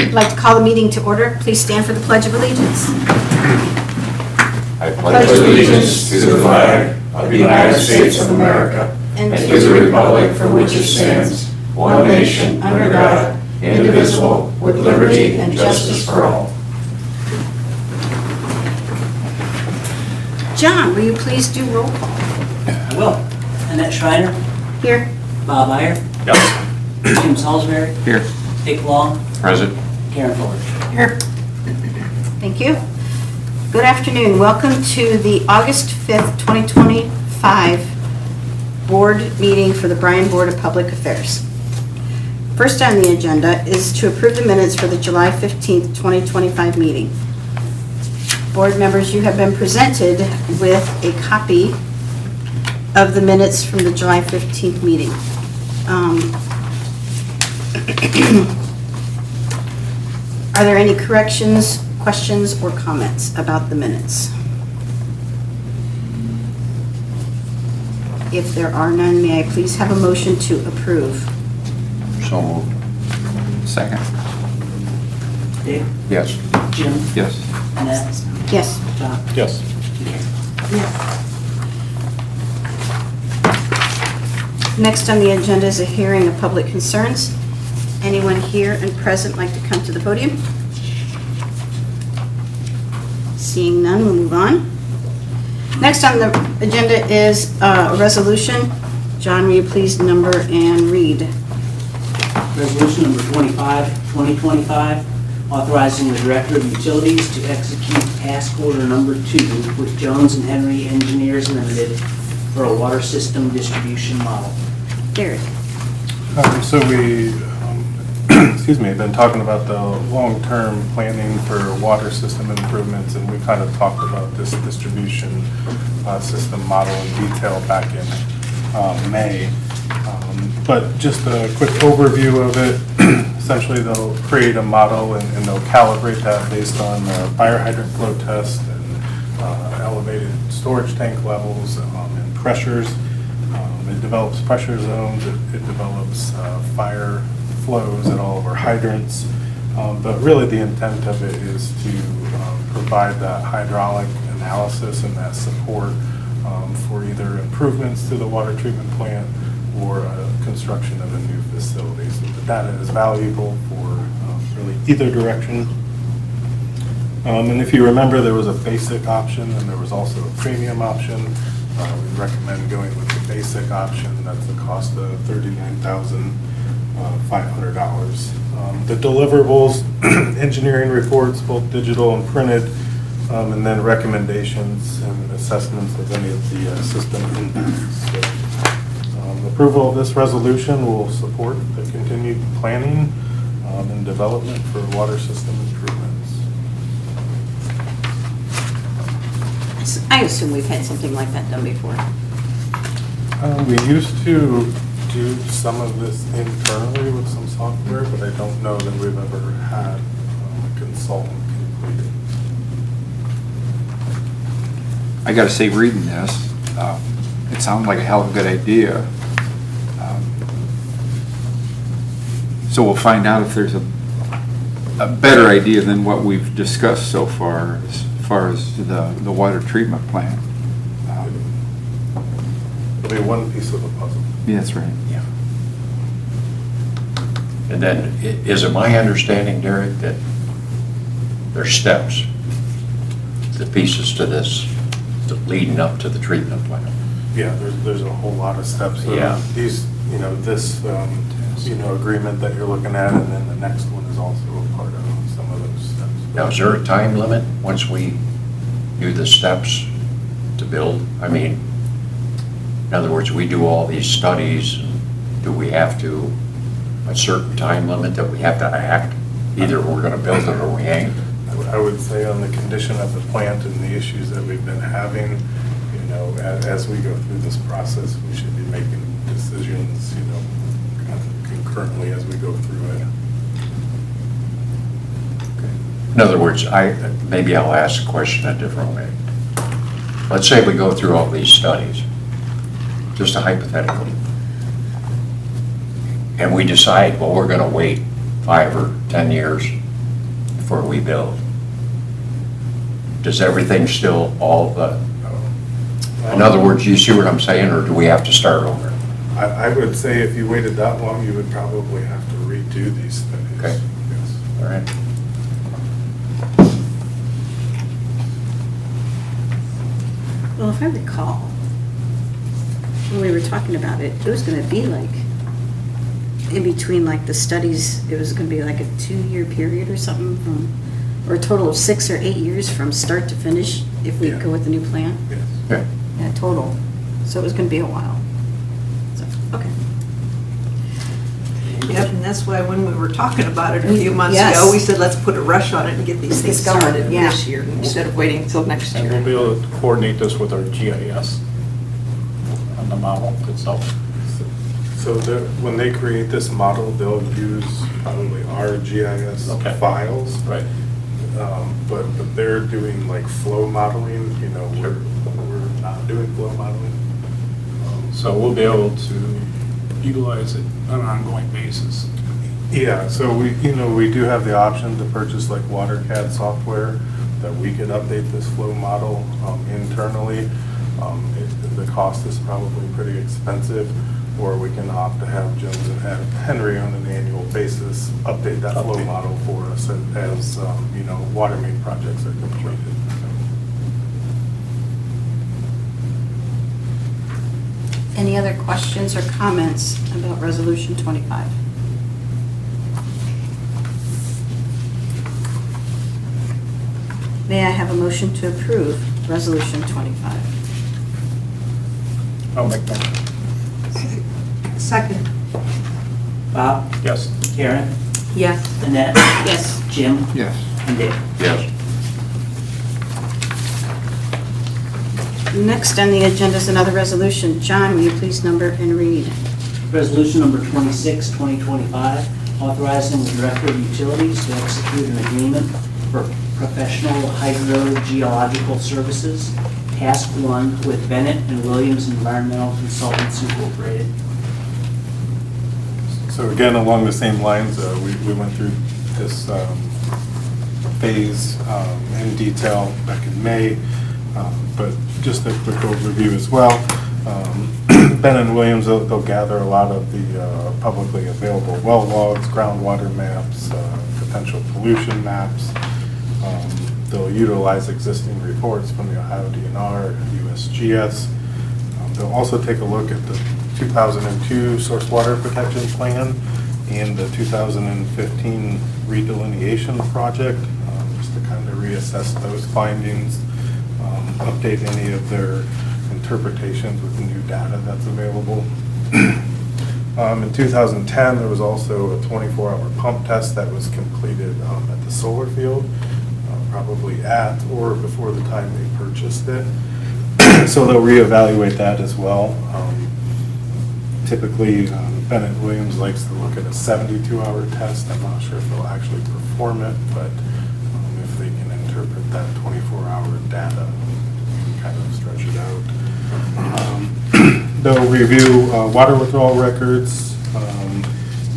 I'd like to call the meeting to order. Please stand for the Pledge of Allegiance. I pledge allegiance to the flag of the United States of America and to the republic for which it stands, one nation, under God, indivisible, with liberty and justice for all. John, will you please do roll call? I will. Annette Schreiner, Here. Bob Eyre, Yes. Jim Salsbury, Here. Dick Long, Present. Karen Fuller. Here. Thank you. Good afternoon. Welcome to the August 5th, 2025 board meeting for the Bryan Board of Public Affairs. First on the agenda is to approve the minutes for the July 15th, 2025 meeting. Board members, you have been presented with a copy of the minutes from the July 15th meeting. Are there any corrections, questions, or comments about the minutes? If there are none, may I please have a motion to approve? So moved. Second. Dick, Yes. Jim, Yes. Annette, Yes. John. Yes. Next on the agenda is a hearing of public concerns. Anyone here and present like to come to the podium? Seeing none, we'll move on. Next on the agenda is a resolution. John, will you please number and read? Resolution number 25, 2025, authorizing the Director of Utilities to execute task order number 2 with Jones and Henry Engineers Limited for a water system distribution model. Derek. So we, excuse me, have been talking about the long-term planning for water system improvements, and we kind of talked about this distribution system model in detail back in May. But just a quick overview of it. Essentially, they'll create a model and they'll calibrate that based on fire hydrant flow test and elevated storage tank levels and pressures. It develops pressure zones, it develops fire flows at all of our hydrants. But really the intent of it is to provide that hydraulic analysis and that support for either improvements to the water treatment plant or construction of a new facility. So the data is valuable for really either direction. And if you remember, there was a basic option and there was also a premium option. We recommend going with the basic option. That's a cost of $39,500. The deliverables, engineering reports, both digital and printed, and then recommendations and assessments of any of the system impacts. So, approval of this resolution will support the continued planning and development for water system improvements. I assume we've had something like that done before. We used to do some of this internally with some software, but I don't know that we've ever had a consultant complete it. I gotta say, reading this, it sounds like a hell of a good idea. So we'll find out if there's a better idea than what we've discussed so far as the water treatment plant. It'll be one piece of the puzzle. Yeah, that's right. Yeah. And then, is it my understanding, Derek, that there's steps, the pieces to this, leading up to the treatment plant? Yeah, there's a whole lot of steps. So Yeah. These, this, agreement that you're looking at, and then the next one is also a part of some of those steps. Now, is there a time limit once we do the steps to build? I mean, in other words, we do all these studies, do we have to, a certain time limit that we have to act? Either we're gonna build it or we ain't. I would say on the condition of the plant and the issues that we've been having, as we go through this process, we should be making decisions, kind of concurrently as we go through it. In other words, maybe I'll ask a question a different way. Let's say we go through all these studies, just a hypothetical, and we decide, well, we're going to wait 5 or 10 years before we build? Does everything still, all the, in other words, you see what I'm saying, or do we have to start over? I would say if you waited that long, you would probably have to redo these studies. Okay. Yes. All right. Well, if I recall, when we were talking about it, it was gonna be like, in between like the studies, it was gonna be like a 2-year period or something from, or a total of 6 or 8 years from start to finish if we Yeah. go with the new plan? Yes. Okay. Yeah, total. So it was gonna be a while. So, okay. Yep, and that's why when we were talking about it a few months Yes. ago, we said, let's put a rush on it and get these things Get going, started yeah. this year instead of waiting until next And we'll year. be able to coordinate this with our GIS on the model itself. So when they create this model, they'll use probably our GIS Okay. files. Right. But they're doing like flow modeling, you know, we're not doing flow modeling. So we'll be able to utilize it on an ongoing basis. Yeah, so we do have the option to purchase like WaterCAD software that we can update this flow model internally. The cost is probably pretty expensive, or we can opt to have Jones and Henry on an annual basis update that flow model for us as water main projects are completed. Any other questions or comments about Resolution 25? May I have a motion to approve Resolution 25? I'll make that. Second. Bob, Yes. Karen, Yes. Annette, Yes. Jim, Yes. and Dick. Yes. Next on the agenda is another resolution. John, will you please number and read? Resolution number 26, 2025, authorizing the Director of Utilities to execute an agreement for professional hydrogeological services, Task 1 with Bennett and Williams Environmental Consultants Incorporated. So again, along the same lines, we went through this phase in detail back in May, but just a quick overview as well. Bennett and Williams, they'll gather a lot of the publicly available well logs, groundwater maps, potential pollution maps. They'll utilize existing reports from the Ohio DNR, USGS. They'll also take a look at the 2002 Source Water Protection Plan and the 2015 redelineation project, just to kind of reassess those findings, update any of their interpretations with the new data that's available. In 2010, there was also a 24-hour pump test that was completed at the solar field, probably at or before the time they purchased it. So they'll reevaluate that as well. Typically, Bennett Williams likes to look at a 72-hour test. I'm not sure if they'll actually perform it, but if they can interpret that 24-hour data, we can kind of stretch it out. They'll review water withdrawal records.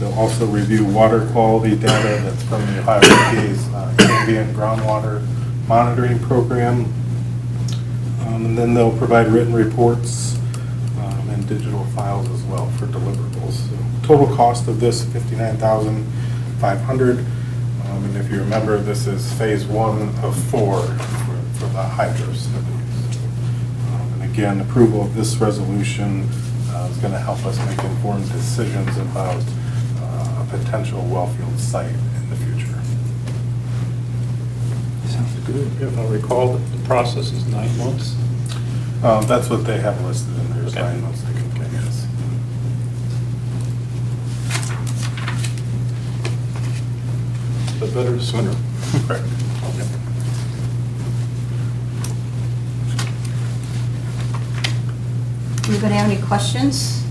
They'll also review water quality data that's from the Ohio EPA's ambient groundwater monitoring program. And then they'll provide written reports and digital files as well for deliverables. So total cost of this, $59,500. And if you remember, this is phase 1 of 4 for the hydro studies. And again, approval of this resolution is going to help us make informed decisions about a potential wellfield site in the future. Sounds good. If I recall, the process is 9 months. That's what they have listed in their Okay. 9 months to complete, yes. The better the sooner. Correct. Anybody have any questions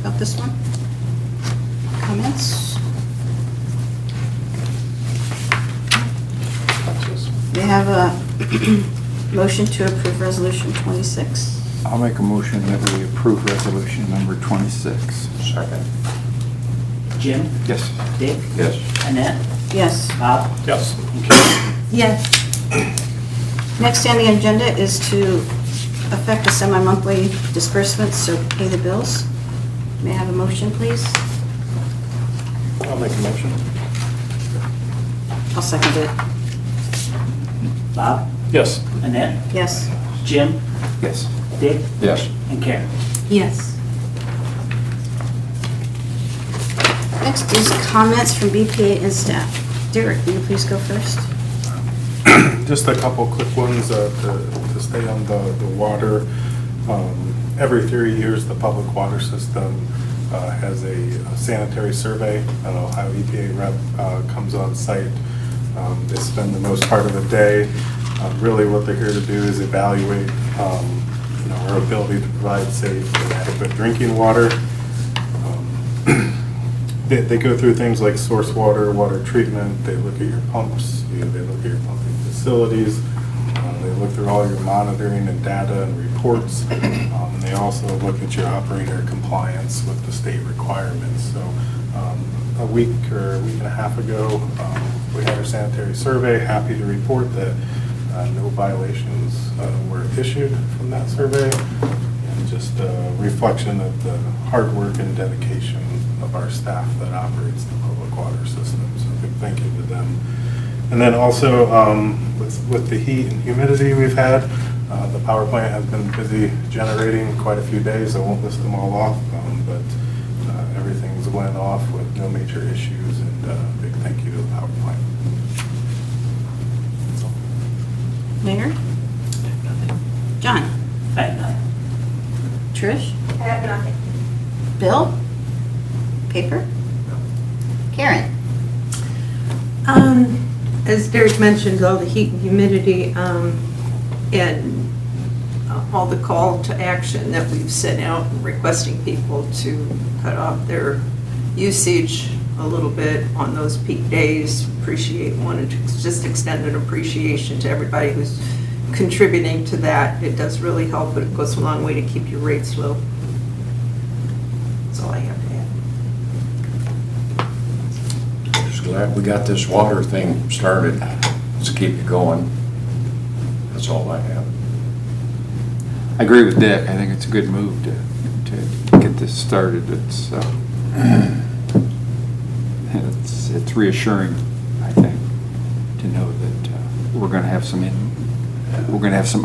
about this one? Comments? May I have a motion to approve Resolution 26? I'll make a motion that we approve resolution number 26. Second. Jim, Yes. Dick, Yes. Annette, Yes. Bob? Yes. And Karen? Yes. Next on the agenda is to effect a semi-monthly disbursements, so pay the bills. May I have a motion, please? I'll make a motion. I'll second it. Bob? Yes. Annette? Yes. Jim? Yes. Dick? Yes. And Karen? Yes. Next is comments from BPA and staff. Derek, will you please go first? Just a couple quick ones to stay on the water. Every 3 years, the public water system has a sanitary survey. An Ohio EPA rep comes on site. They spend the most part of the day. Really what they're here to do is evaluate our ability to provide safe and adequate drinking water. They go through things like source water, water treatment, they look at your pumps, they look at your pumping facilities, they look through all your monitoring and data and reports, and they also look at your operator compliance with the state requirements. So a week or a week and a half ago, we had our sanitary survey, happy to report that no violations were issued from that survey, and just a reflection of the hard work and dedication of our staff that operates the public water system. So a big thank you to them. And then also with the heat and humidity we've had, the power plant has been busy generating quite a few days. I won't list them all off, but everything's went off with no major issues, and a big thank you to the power plant. That's all. Mayor? John? I have nothing. Trish? I have nothing. Bill? Paper? Karen? As Derek mentioned, all the heat and humidity, and all the call to action that we've sent out requesting people to cut off their usage a little bit on those peak days. Wanted to just extend an appreciation to everybody who's contributing to that. It does really help, but it goes a long way to keep your rates low. That's all I have to add. Just glad we got this water thing started. Let's keep it going. That's all I have. I agree with Dick. I think it's a good move to get this started. It's reassuring, I think, to know that we're going to have some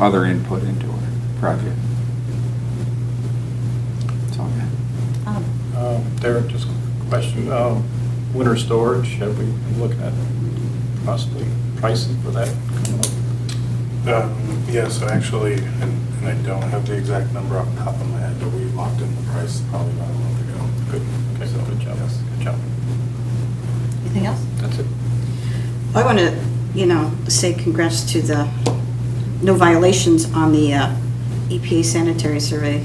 other input into our project. That's all I have. Derek, just a question. Winter storage, have we been looking at possibly pricing for that coming up? Yeah, so actually, and I don't have the exact number off the top of my head, but we locked in the price probably about a month ago. Good. Okay, So, good job. yes. Good job. Anything else? That's it. I want to, say congrats to the no violations on the EPA sanitary survey.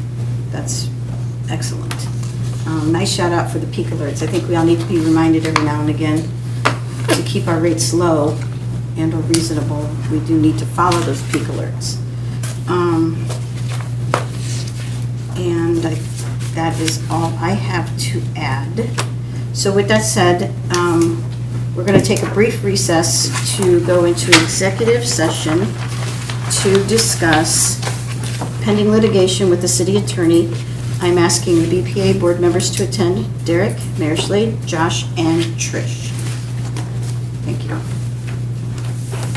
That's excellent. Nice shout out for the peak alerts. I think we all need to be reminded every now and again to keep our rates low and or reasonable. We do need to follow those peak alerts. That is all I have to add. So with that said, we're going to take a brief recess to go into executive session to discuss pending litigation with the city attorney. I'm asking the BPA board members to attend: Derek, Mayor Slade, Josh, and Trish. Thank you.